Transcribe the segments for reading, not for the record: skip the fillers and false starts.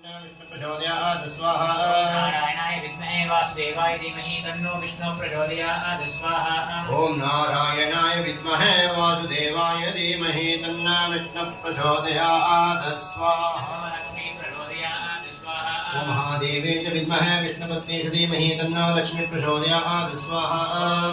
प्रचोदयात् स्वाहा। नारायणाय विद्महे वासुदेवाय धीमहि तन्नो विष्णुः प्रचोदयात् स्वाहा। ओम नारायणाय विद्महे वासुदेवाय धीमहि तन्नो विष्णुः प्रचोदयात् स्वाहा। लक्ष्मी प्रचोदयात् स्वाहा। ओम महादेवे च विद्महे विष्णुपत्नी च धीमहि तन्नो लक्ष्मी प्रचोदयात् स्वाहा।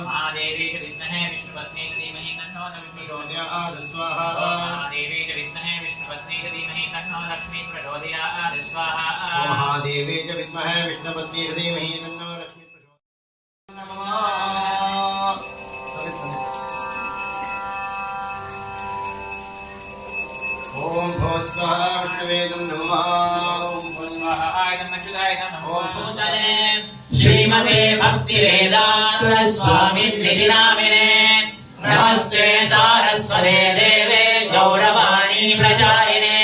महादेवी च विद्महे विष्णुपत्नी च धीमहि तन्नो लक्ष्मी प्रचोदयात् स्वाहा। महादेवी च विद्महे विष्णुपत्नी च धीमहि तन्नो लक्ष्मी प्रचोदयात् स्वाहा। महादेवे च विद्महे विष्णुपत्नी च धीमहि तन्नो लक्ष्मी प्रचोदयात् नमः। ओम भोस्वाहा विष्णुवेदं नमः। ओम स्वाहाय नमः नमो स्तुते श्रीमते भक्तिवेदांत स्वामिनिधि नामिने नमस्ते सारस्वते देवे गौरवाणी प्रचारिणे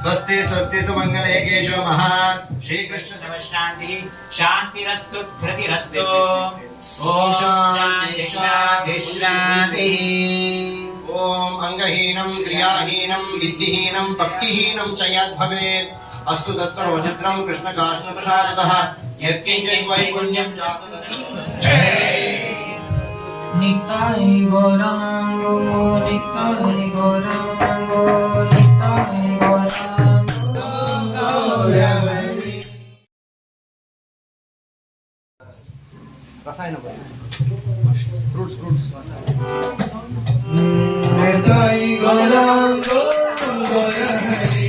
स्वस्ति स्वस्ति सुमंगले केशव महात् श्री कृष्ण शांति शांतिरस्तु धृतिरस्तु। ओम शांति शांति शांति। ओम अंगहीनं क्रियाहीनं विद्धिहीनं भक्तिहीनं च यद् भवेत् अस्तु तत्करोचित्रं कृष्णकाष्णप्रसादतः यत्किञ्चित् वै पुण्यं जातु निताय गौरांगो निताय गौरांगो निताय गौरांगो गौरवरी। रसायन फ्रूट्स निताय गौरांगो गौरवरी।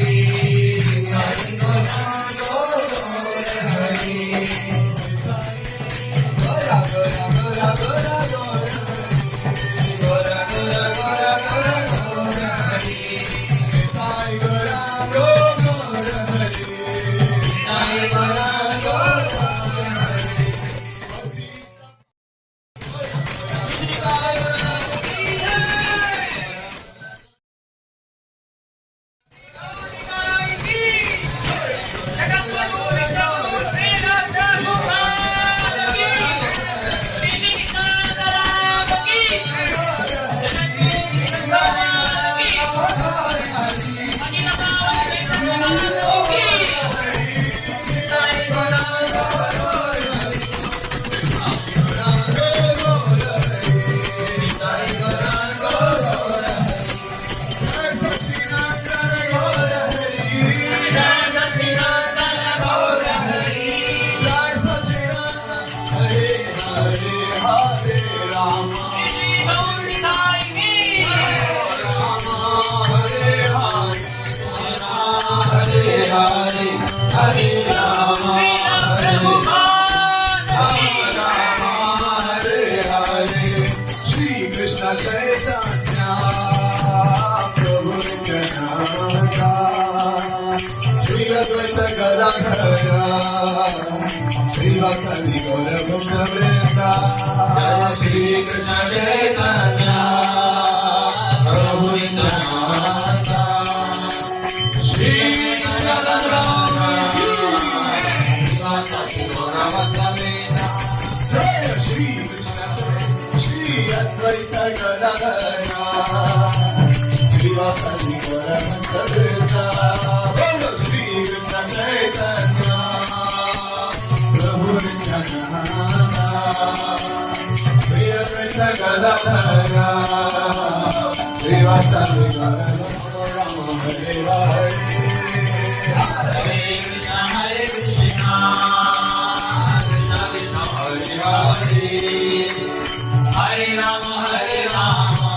श्रीवासदि गौरवृंदा श्री कृष्ण चैतन्य प्रभु नित्यानंद श्री जगन्नाथ श्रीवासदि गौरवृंदा जय श्री कृष्ण श्री अद्वैत गदाधर श्रीवासदि गौरवृंदा बोलो श्री कृष्ण चैतन्य हरे राम